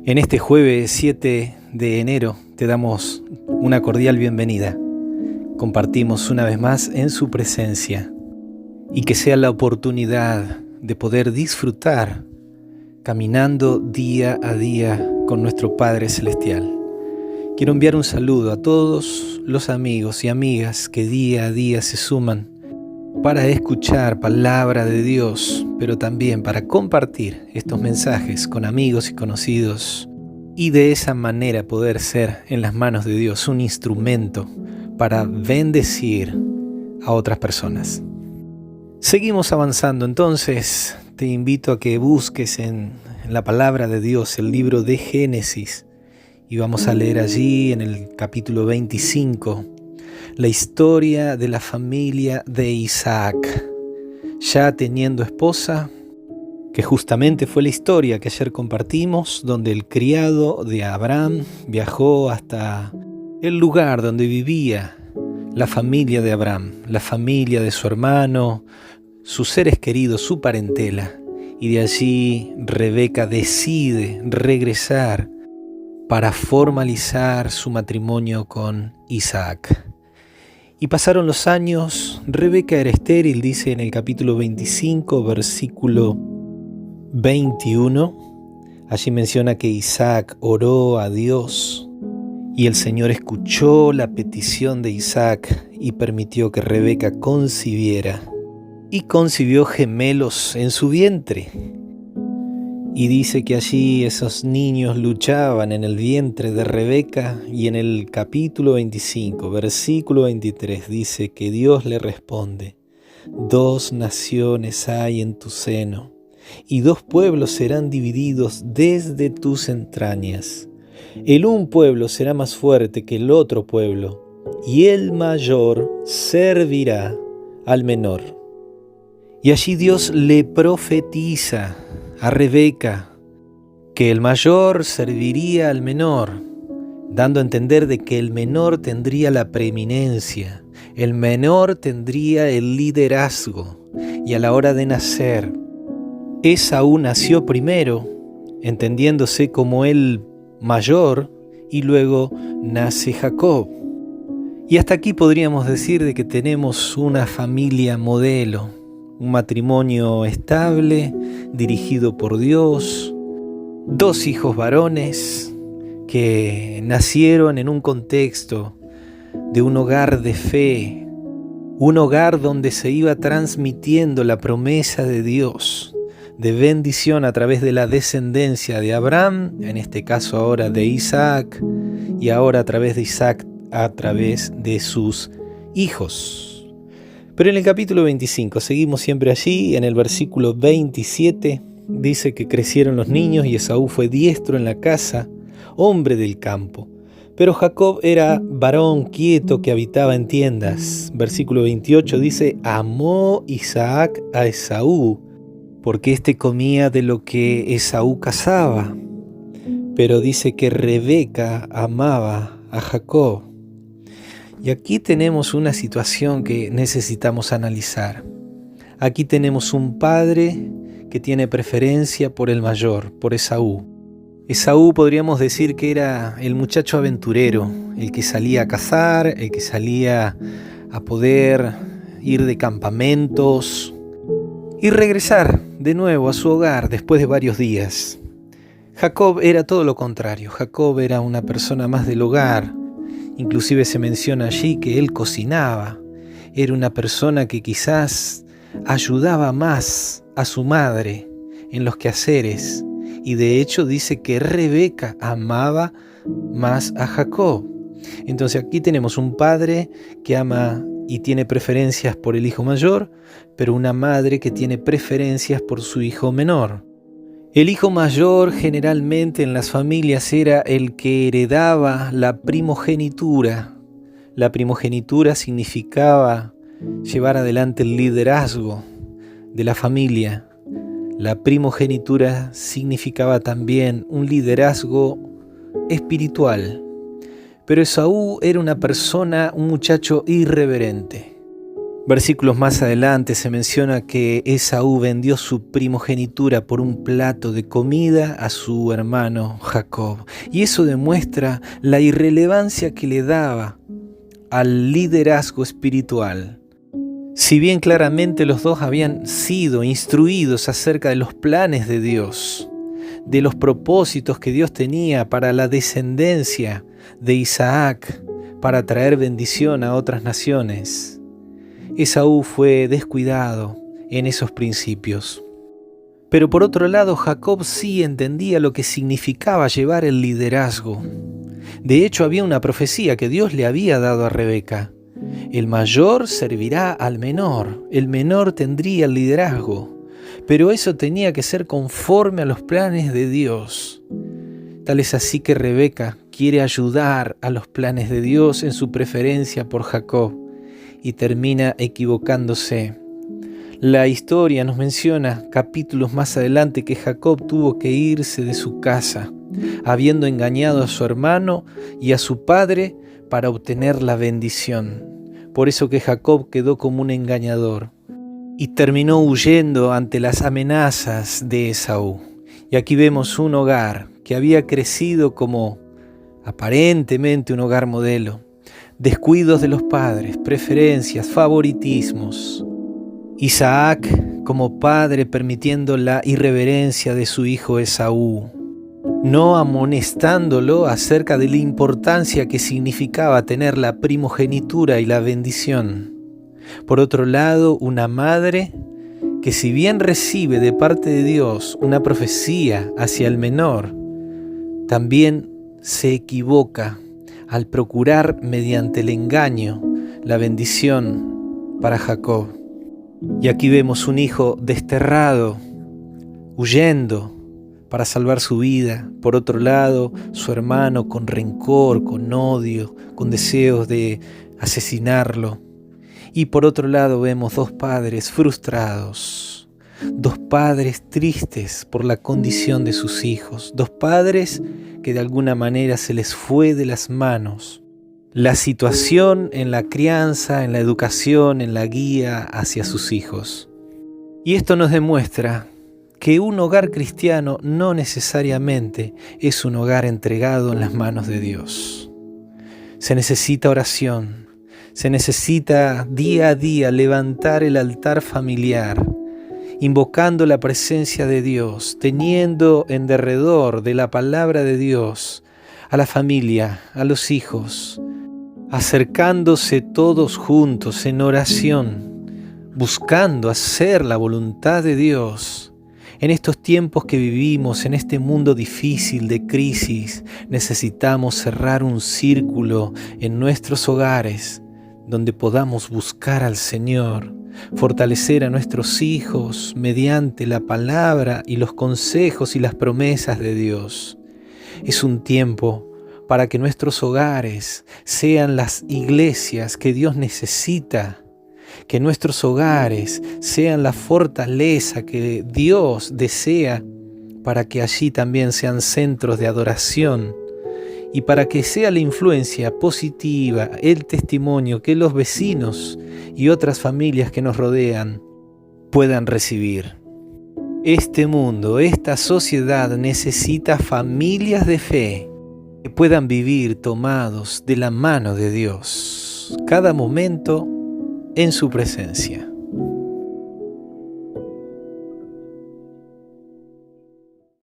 En este jueves 7 de enero te damos una cordial bienvenida. Compartimos una vez más en su presencia y que sea la oportunidad de poder disfrutar caminando día a día con nuestro Padre Celestial. Quiero enviar un saludo a todos los amigos y amigas que día a día se suman para escuchar palabra de Dios, pero también para compartir estos mensajes con amigos y conocidos y de esa manera poder ser en las manos de Dios un instrumento para bendecir a otras personas. Seguimos avanzando, entonces te invito a que busques en la palabra de Dios el libro de Génesis y vamos a leer allí en el capítulo 25 la historia de la familia de Isaac, ya teniendo esposa, que justamente fue la historia que ayer compartimos, donde el criado de Abraham viajó hasta el lugar donde vivía la familia de Abraham, la familia de su hermano, sus seres queridos, su parentela, y de allí Rebeca decide regresar para formalizar su matrimonio con Isaac. Y pasaron los años, Rebeca era estéril, dice en el capítulo 25, versículo 21. Allí menciona que Isaac oró a Dios y el Señor escuchó la petición de Isaac y permitió que Rebeca concibiera. Y concibió gemelos en su vientre. Y dice que allí esos niños luchaban en el vientre de Rebeca, y en el capítulo 25, versículo 23, dice que Dios le responde: 2 naciones hay en tu seno, y 2 pueblos serán divididos desde tus entrañas. El un pueblo será más fuerte que el otro pueblo, y el mayor servirá al menor. Y allí Dios le profetiza a Rebeca que el mayor serviría al menor, dando a entender de que el menor tendría la preeminencia, el menor tendría el liderazgo. Y a la hora de nacer, Esaú nació primero, entendiéndose como el mayor, y luego nace Jacob. Y hasta aquí podríamos decir de que tenemos una familia modelo, un matrimonio estable, dirigido por Dios, 2 hijos varones que nacieron en un contexto de un hogar de fe, un hogar donde se iba transmitiendo la promesa de Dios, de bendición a través de la descendencia de Abraham, en este caso ahora de Isaac, y ahora a través de Isaac, a través de sus hijos. Pero en el capítulo 25, seguimos siempre allí, en el versículo 27, dice que crecieron los niños y Esaú fue diestro en la caza, hombre del campo. Pero Jacob era varón quieto que habitaba en tiendas. Versículo 28 dice: amó Isaac a Esaú, porque éste comía de lo que Esaú cazaba. Pero dice que Rebeca amaba a Jacob. Y aquí tenemos una situación que necesitamos analizar. Aquí tenemos un padre que tiene preferencia por el mayor, por Esaú. Esaú podríamos decir que era el muchacho aventurero, el que salía a cazar, el que salía a poder ir de campamentos y regresar de nuevo a su hogar después de varios días. Jacob era todo lo contrario. Jacob era una persona más del hogar. Inclusive se menciona allí que él cocinaba. Era una persona que quizás ayudaba más a su madre en los quehaceres. Y de hecho dice que Rebeca amaba más a Jacob. Entonces aquí tenemos un padre que ama y tiene preferencias por el hijo mayor, pero una madre que tiene preferencias por su hijo menor. El hijo mayor generalmente en las familias era el que heredaba la primogenitura. La primogenitura significaba llevar adelante el liderazgo de la familia. La primogenitura significaba también un liderazgo espiritual. Pero Esaú era una persona, un muchacho irreverente. Versículos más adelante se menciona que Esaú vendió su primogenitura por un plato de comida a su hermano Jacob. Y eso demuestra la irrelevancia que le daba al liderazgo espiritual. Si bien claramente los dos habían sido instruidos acerca de los planes de Dios, de los propósitos que Dios tenía para la descendencia de Isaac, para traer bendición a otras naciones, Esaú fue descuidado en esos principios. Pero por otro lado, Jacob sí entendía lo que significaba llevar el liderazgo. De hecho, había una profecía que Dios le había dado a Rebeca. El mayor servirá al menor, el menor tendría el liderazgo, pero eso tenía que ser conforme a los planes de Dios. Tal es así que Rebeca quiere ayudar a los planes de Dios en su preferencia por Jacob y termina equivocándose. La historia nos menciona capítulos más adelante que Jacob tuvo que irse de su casa, habiendo engañado a su hermano y a su padre para obtener la bendición. Por eso que Jacob quedó como un engañador y terminó huyendo ante las amenazas de Esaú. Y aquí vemos un hogar que había crecido como aparentemente un hogar modelo. Descuidos de los padres, preferencias, favoritismos. Isaac como padre permitiendo la irreverencia de su hijo Esaú, no amonestándolo acerca de la importancia que significaba tener la primogenitura y la bendición. Por otro lado, una madre que si bien recibe de parte de Dios una profecía hacia el menor, también se equivoca al procurar mediante el engaño la bendición para Jacob. Y aquí vemos un hijo desterrado, huyendo para salvar su vida. Por otro lado, su hermano con rencor, con odio, con deseos de asesinarlo. Y por otro lado vemos dos padres frustrados, dos padres tristes por la condición de sus hijos, dos padres que de alguna manera se les fue de las manos la situación en la crianza, en la educación, en la guía hacia sus hijos. Y esto nos demuestra que un hogar cristiano no necesariamente es un hogar entregado en las manos de Dios. Se necesita oración, se necesita día a día levantar el altar familiar, invocando la presencia de Dios, teniendo en derredor de la palabra de Dios a la familia, a los hijos, acercándose todos juntos en oración, buscando hacer la voluntad de Dios. En estos tiempos que vivimos, en este mundo difícil de crisis, necesitamos cerrar un círculo en nuestros hogares donde podamos buscar al Señor, fortalecer a nuestros hijos mediante la palabra y los consejos y las promesas de Dios. Es un tiempo para que nuestros hogares sean las iglesias que Dios necesita, que nuestros hogares sean la fortaleza que Dios desea para que allí también sean centros de adoración y para que sea la influencia positiva, el testimonio que los vecinos y otras familias que nos rodean puedan recibir. Este mundo, esta sociedad necesita familias de fe que puedan vivir tomados de la mano de Dios, cada momento en su presencia.